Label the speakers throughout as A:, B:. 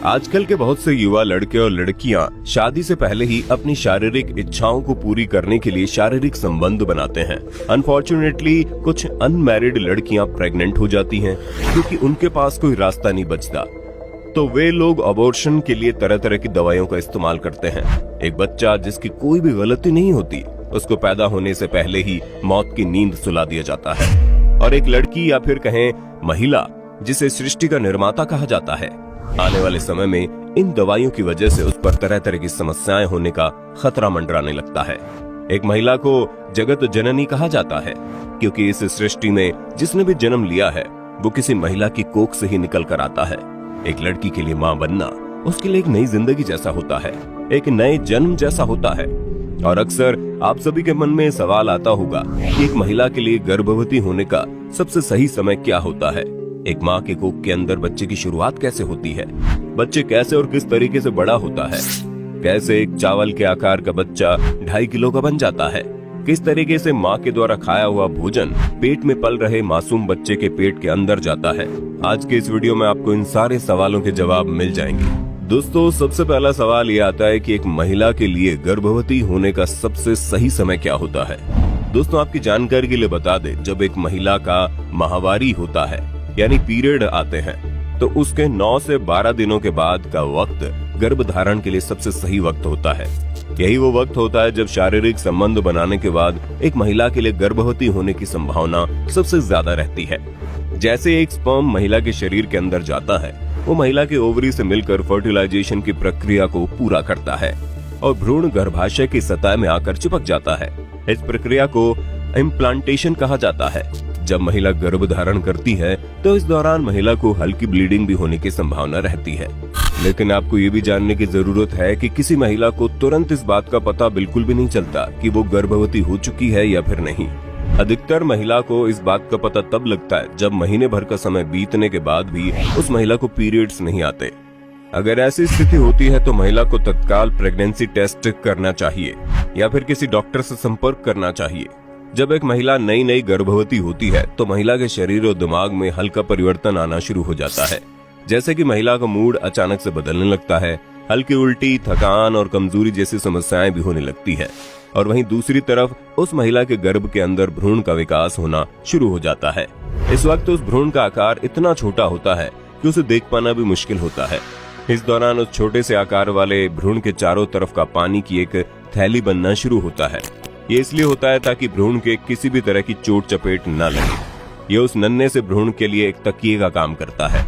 A: आजकल के बहुत से युवा लड़के और लड़कियां शादी से पहले ही अपनी शारीरिक इच्छाओं को पूरी करने के लिए शारीरिक संबंध बनाते हैं। अनफॉर्चुनेटली कुछ अनमैरिड लड़कियां प्रेग्नेंट हो जाती हैं क्योंकि उनके पास कोई रास्ता नहीं बचता, तो वे लोग अबॉर्शन के लिए तरह तरह की दवाइयों का इस्तेमाल करते हैं। एक बच्चा जिसकी कोई भी गलती नहीं होती, उसको पैदा होने से पहले ही मौत की नींद सुला दिया जाता है। और एक लड़की या फिर कहें महिला, जिसे सृष्टि का निर्माता कहा जाता है, आने वाले समय में इन दवाइयों की वजह से उस पर तरह तरह की समस्याएं होने का खतरा मंडराने लगता है। एक महिला को जगत जननी कहा जाता है क्योंकि इस सृष्टि में जिसने भी जन्म लिया है वो किसी महिला की कोख से ही निकल कर आता है। एक लड़की के लिए माँ बनना उसके लिए एक नई जिंदगी जैसा होता है, एक नए जन्म जैसा होता है। और अक्सर आप सभी के मन में सवाल आता होगा कि एक महिला के लिए गर्भवती होने का सबसे सही समय क्या होता है। एक माँ के कोख के अंदर बच्चे की शुरुआत कैसे होती है, बच्चे कैसे और किस तरीके से बड़ा होता है, कैसे एक चावल के आकार का बच्चा 2.5 किलो का बन जाता है, किस तरीके से माँ के द्वारा खाया हुआ भोजन पेट में पल रहे मासूम बच्चे के पेट के अंदर जाता है। आज के इस वीडियो में आपको इन सारे सवालों के जवाब मिल जाएंगे। दोस्तों, सबसे पहला सवाल ये आता है कि एक महिला के लिए गर्भवती होने का सबसे सही समय क्या होता है। दोस्तों, आपकी जानकारी के लिए बता दें, जब एक महिला का माहवारी होता है यानी पीरियड आते हैं तो उसके 9 से 12 दिनों के बाद का वक्त गर्भ धारण के लिए सबसे सही वक्त होता है। यही वो वक्त होता है जब शारीरिक संबंध बनाने के बाद एक महिला के लिए गर्भवती होने की संभावना सबसे ज्यादा रहती है। जैसे एक स्पर्म महिला के शरीर के अंदर जाता है, वो महिला के ओवरी से मिलकर फर्टिलाइजेशन की प्रक्रिया को पूरा करता है और भ्रूण गर्भाशय की सतह में आकर चिपक जाता है। इस प्रक्रिया को इम्प्लांटेशन कहा जाता है। जब महिला गर्भ धारण करती है तो इस दौरान महिला को हल्की ब्लीडिंग भी होने की संभावना रहती है। लेकिन आपको ये भी जानने की जरूरत है कि किसी महिला को तुरंत इस बात का पता बिल्कुल भी नहीं चलता कि वो गर्भवती हो चुकी है या फिर नहीं। अधिकतर महिला को इस बात का पता तब लगता है जब महीने भर का समय बीतने के बाद भी उस महिला को पीरियड्स नहीं आते। अगर ऐसी स्थिति होती है तो महिला को तत्काल प्रेगनेंसी टेस्ट करना चाहिए या फिर किसी डॉक्टर से संपर्क करना चाहिए। जब एक महिला नई गर्भवती होती है तो महिला के शरीर और दिमाग में हल्का परिवर्तन आना शुरू हो जाता है, जैसे कि महिला का मूड अचानक से बदलने लगता है, हल्की उल्टी, थकान और कमजोरी जैसी समस्याएं भी होने लगती है। और वहीं दूसरी तरफ उस महिला के गर्भ के अंदर भ्रूण का विकास होना शुरू हो जाता है। इस वक्त उस भ्रूण का आकार इतना छोटा होता है कि उसे देख पाना भी मुश्किल होता है। इस दौरान उस छोटे से आकार वाले भ्रूण के चारों तरफ का पानी की एक थैली बनना शुरू होता है। ये इसलिए होता है ताकि भ्रूण के किसी भी तरह की चोट चपेट न लगे। ये उस नन्हे से भ्रूण के लिए एक तकिए का काम करता है।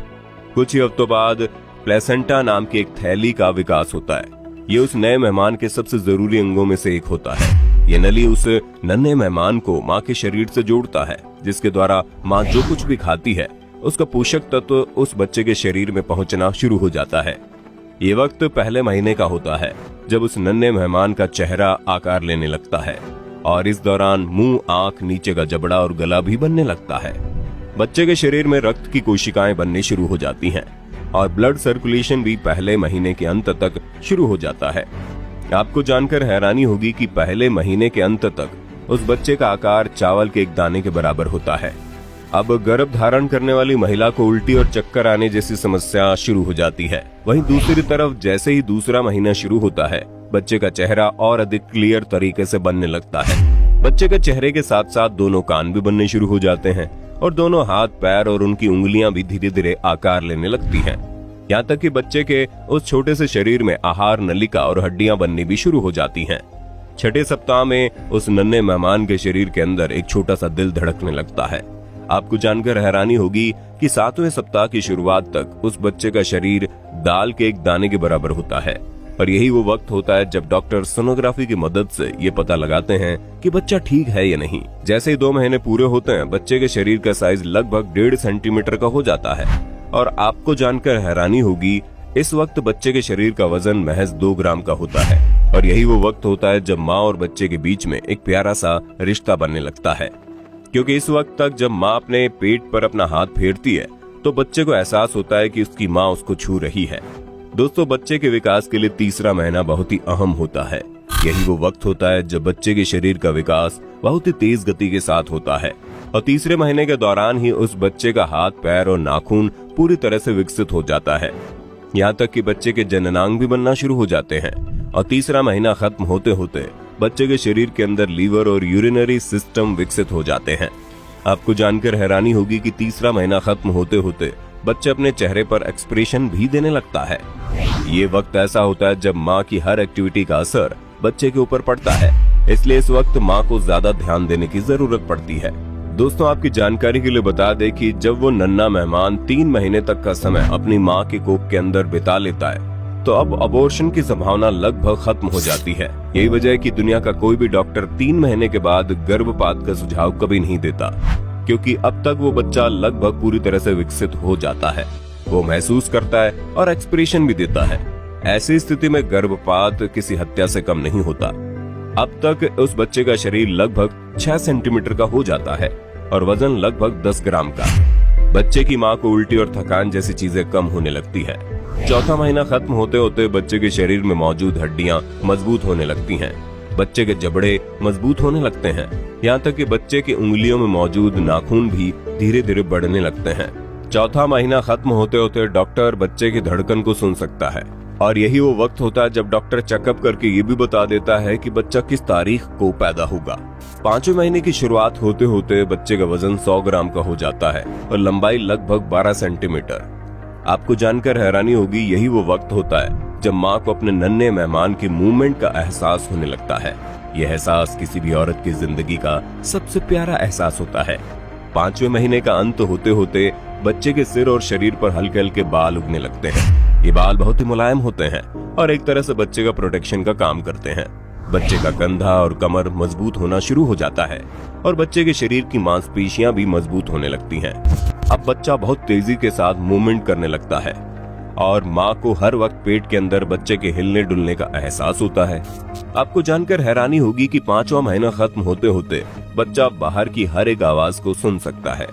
A: कुछ ही हफ्तों बाद प्लेसेंटा नाम की एक थैली का विकास होता है। ये उस नए मेहमान के सबसे जरूरी अंगों में से एक होता है। ये नली उस नन्हे मेहमान को माँ के शरीर से जोड़ता है, जिसके द्वारा माँ जो कुछ भी खाती है उसका पोषक तत्व उस बच्चे के शरीर में पहुंचना शुरू हो जाता है। ये वक्त पहले महीने का होता है जब उस नन्हे मेहमान का चेहरा आकार लेने लगता है और इस दौरान मुंह, आंख, नीचे का जबड़ा और गला भी बनने लगता है। बच्चे के शरीर में रक्त की कोशिकाएं बनने शुरू हो जाती हैं और ब्लड सर्कुलेशन भी पहले महीने के अंत तक शुरू हो जाता है। आपको जानकर हैरानी होगी कि पहले महीने के अंत तक उस बच्चे का आकार चावल के एक दाने के बराबर होता है। अब गर्भ धारण करने वाली महिला को उल्टी और चक्कर आने जैसी समस्या शुरू हो जाती है। वहीं दूसरी तरफ जैसे ही दूसरा महीना शुरू होता है, बच्चे का चेहरा और अधिक क्लियर तरीके से बनने लगता है। बच्चे के चेहरे के साथ साथ दोनों कान भी बनने शुरू हो जाते हैं और दोनों हाथ, पैर और उनकी उंगलियां भी धीरे धीरे आकार लेने लगती हैं। यहाँ तक कि बच्चे के उस छोटे से शरीर में आहार नलिका और हड्डियां बननी भी शुरू हो जाती हैं। 6ठे सप्ताह में उस नन्हे मेहमान के शरीर के अंदर एक छोटा सा दिल धड़कने लगता है। आपको जानकर हैरानी होगी कि 7वें सप्ताह की शुरुआत तक उस बच्चे का शरीर दाल के एक दाने के बराबर होता है। और यही वो वक्त होता है जब डॉक्टर सोनोग्राफी की मदद से ये पता लगाते हैं कि बच्चा ठीक है या नहीं। जैसे ही 2 महीने पूरे होते हैं, बच्चे के शरीर का साइज लगभग 1.5 सेंटीमीटर का हो जाता है। और आपको जानकर हैरानी होगी, इस वक्त बच्चे के शरीर का वजन महज 2 ग्राम का होता है। और यही वो वक्त होता है जब माँ और बच्चे के बीच में एक प्यारा सा रिश्ता बनने लगता है, क्योंकि इस वक्त तक जब माँ अपने पेट पर अपना हाथ फेरती है तो बच्चे को एहसास होता है कि उसकी माँ उसको छू रही है। दोस्तों, बच्चे के विकास के लिए तीसरा महीना बहुत ही अहम होता है। यही वो वक्त होता है जब बच्चे के शरीर का विकास बहुत ही तेज गति के साथ होता है और तीसरे महीने के दौरान ही उस बच्चे का हाथ, पैर और नाखून पूरी तरह से विकसित हो जाता है। यहाँ तक कि बच्चे के जननांग भी बनना शुरू हो जाते हैं। और तीसरा महीना खत्म होते होते बच्चे के शरीर के अंदर लीवर और यूरिनरी सिस्टम विकसित हो जाते हैं। आपको जानकर हैरानी होगी कि तीसरा महीना खत्म होते होते बच्चे अपने चेहरे पर एक्सप्रेशन भी देने लगता है। ये वक्त ऐसा होता है जब माँ की हर एक्टिविटी का असर बच्चे के ऊपर पड़ता है, इसलिए इस वक्त माँ को ज्यादा ध्यान देने की जरूरत पड़ती है। दोस्तों, आपकी जानकारी के लिए बता दें कि जब वो नन्हा मेहमान 3 महीने तक का समय अपनी माँ के कोख के अंदर बिता लेता है तो अब अबॉर्शन की संभावना लगभग खत्म हो जाती है। यही वजह है कि दुनिया का कोई भी डॉक्टर 3 महीने के बाद गर्भपात का सुझाव कभी नहीं देता, क्योंकि अब तक वो बच्चा लगभग पूरी तरह से विकसित हो जाता है, वो महसूस करता है और एक्सप्रेशन भी देता है। ऐसी स्थिति में गर्भपात किसी हत्या से कम नहीं होता। अब तक उस बच्चे का शरीर लगभग 6 सेंटीमीटर का हो जाता है और वजन लगभग 10 ग्राम का। बच्चे की माँ को उल्टी और थकान जैसी चीजें कम होने लगती है। चौथा महीना खत्म होते होते बच्चे के शरीर में मौजूद हड्डियां मजबूत होने लगती हैं। बच्चे के जबड़े मजबूत होने लगते हैं। यहाँ तक कि बच्चे की उंगलियों में मौजूद नाखून भी धीरे धीरे बढ़ने लगते हैं। चौथा महीना खत्म होते होते डॉक्टर बच्चे की धड़कन को सुन सकता है और यही वो वक्त होता है जब डॉक्टर चेकअप करके ये भी बता देता है कि बच्चा किस तारीख को पैदा होगा। 5वें महीने की शुरुआत होते होते बच्चे का वजन 100 ग्राम का हो जाता है और लंबाई लगभग 12 सेंटीमीटर। आपको जानकर हैरानी होगी, यही वो वक्त होता है जब माँ को अपने नन्हे मेहमान के मूवमेंट का एहसास होने लगता है। यह एहसास किसी भी औरत की जिंदगी का सबसे प्यारा एहसास होता है। 5वें महीने का अंत होते होते बच्चे के सिर और शरीर पर हल्के हल्के बाल उगने लगते हैं। ये बाल बहुत ही मुलायम होते हैं और एक तरह से बच्चे का प्रोटेक्शन का काम करते हैं। बच्चे का कंधा और कमर मजबूत होना शुरू हो जाता है और बच्चे के शरीर की मांसपेशियां भी मजबूत होने लगती हैं। अब बच्चा बहुत तेजी के साथ मूवमेंट करने लगता है और माँ को हर वक्त पेट के अंदर बच्चे के हिलने डुलने का एहसास होता है। आपको जानकर हैरानी होगी कि 5वां महीना खत्म होते होते बच्चा बाहर की हर एक आवाज को सुन सकता है।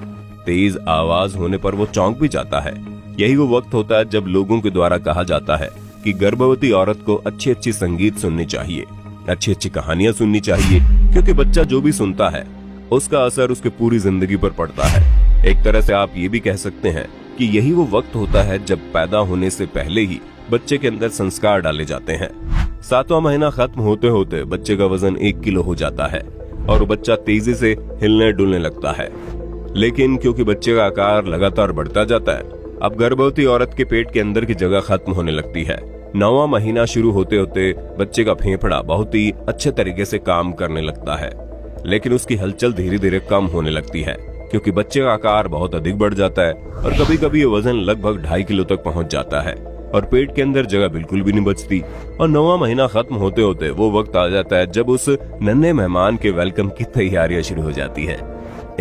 A: तेज आवाज होने पर वो चौंक भी जाता है। यही वो वक्त होता है जब लोगों के द्वारा कहा जाता है कि गर्भवती औरत को अच्छी अच्छी संगीत सुननी चाहिए, अच्छी अच्छी कहानियां सुननी चाहिए, क्योंकि बच्चा जो भी सुनता है उसका असर उसके पूरी जिंदगी पर पड़ता है। एक तरह से आप ये भी कह सकते हैं कि यही वो वक्त होता है जब पैदा होने से पहले ही बच्चे के अंदर संस्कार डाले जाते हैं। 7वां महीना खत्म होते होते बच्चे का वजन 1 किलो हो जाता है और बच्चा तेजी से हिलने डुलने लगता है। लेकिन क्योंकि बच्चे का आकार लगातार बढ़ता जाता है, अब गर्भवती औरत के पेट के अंदर की जगह खत्म होने लगती है। 9वां महीना शुरू होते होते बच्चे का फेफड़ा बहुत ही अच्छे तरीके से काम करने लगता है, लेकिन उसकी हलचल धीरे धीरे कम होने लगती है क्योंकि बच्चे का आकार बहुत अधिक बढ़ जाता है और कभी कभी ये वजन लगभग 2.5 किलो तक पहुंच जाता है और पेट के अंदर जगह बिल्कुल भी नहीं बचती। और 9वां महीना खत्म होते होते वो वक्त आ जाता है जब उस नन्हे मेहमान के वेलकम की तैयारियां शुरू हो जाती है।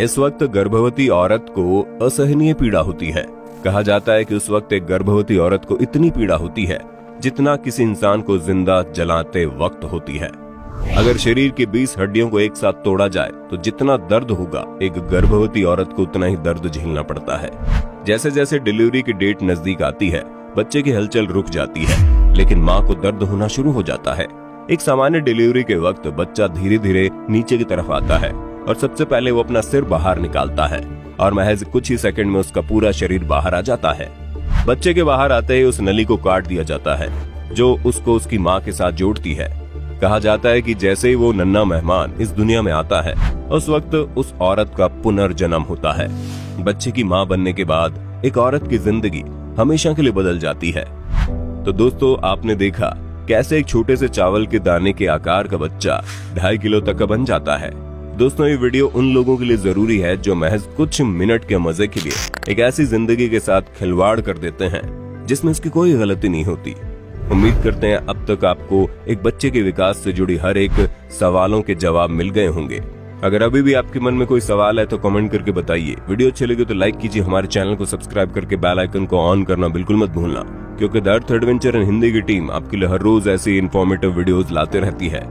A: इस वक्त गर्भवती औरत को असहनीय पीड़ा होती है। कहा जाता है कि उस वक्त एक गर्भवती औरत को इतनी पीड़ा होती है जितना किसी इंसान को जिंदा जलाते वक्त होती है। अगर शरीर की 20 हड्डियों को एक साथ तोड़ा जाए तो जितना दर्द होगा एक गर्भवती औरत को उतना ही दर्द झेलना पड़ता है। जैसे जैसे डिलीवरी की डेट नजदीक आती है बच्चे की हलचल रुक जाती है, लेकिन माँ को दर्द होना शुरू हो जाता है। एक सामान्य डिलीवरी के वक्त बच्चा धीरे धीरे नीचे की तरफ आता है और सबसे पहले वो अपना सिर बाहर निकालता है और महज कुछ ही सेकंड में उसका पूरा शरीर बाहर आ जाता है। बच्चे के बाहर आते ही उस नली को काट दिया जाता है जो उसको उसकी माँ के साथ जोड़ती है। कहा जाता है कि जैसे ही वो नन्हा मेहमान इस दुनिया में आता है उस वक्त उस औरत का पुनर्जन्म होता है। बच्चे की माँ बनने के बाद एक औरत की जिंदगी हमेशा के लिए बदल जाती है। तो दोस्तों, आपने देखा कैसे एक छोटे से चावल के दाने के आकार का बच्चा 2.5 किलो तक का बन जाता है। दोस्तों, ये वीडियो उन लोगों के लिए जरूरी है जो महज कुछ मिनट के मजे के लिए एक ऐसी जिंदगी के साथ खिलवाड़ कर देते हैं जिसमें उसकी कोई गलती नहीं होती। उम्मीद करते हैं अब तक आपको एक बच्चे के विकास से जुड़ी हर एक सवालों के जवाब मिल गए होंगे। अगर अभी भी आपके मन में कोई सवाल है तो कमेंट करके बताइए। वीडियो अच्छी लगी तो लाइक कीजिए, हमारे चैनल को सब्सक्राइब करके बेल आइकन को ऑन करना बिल्कुल मत भूलना, क्योंकि the earth adventure in Hindi की टीम आपके लिए हर रोज ऐसी इन्फॉर्मेटिव वीडियोस लाते रहती है।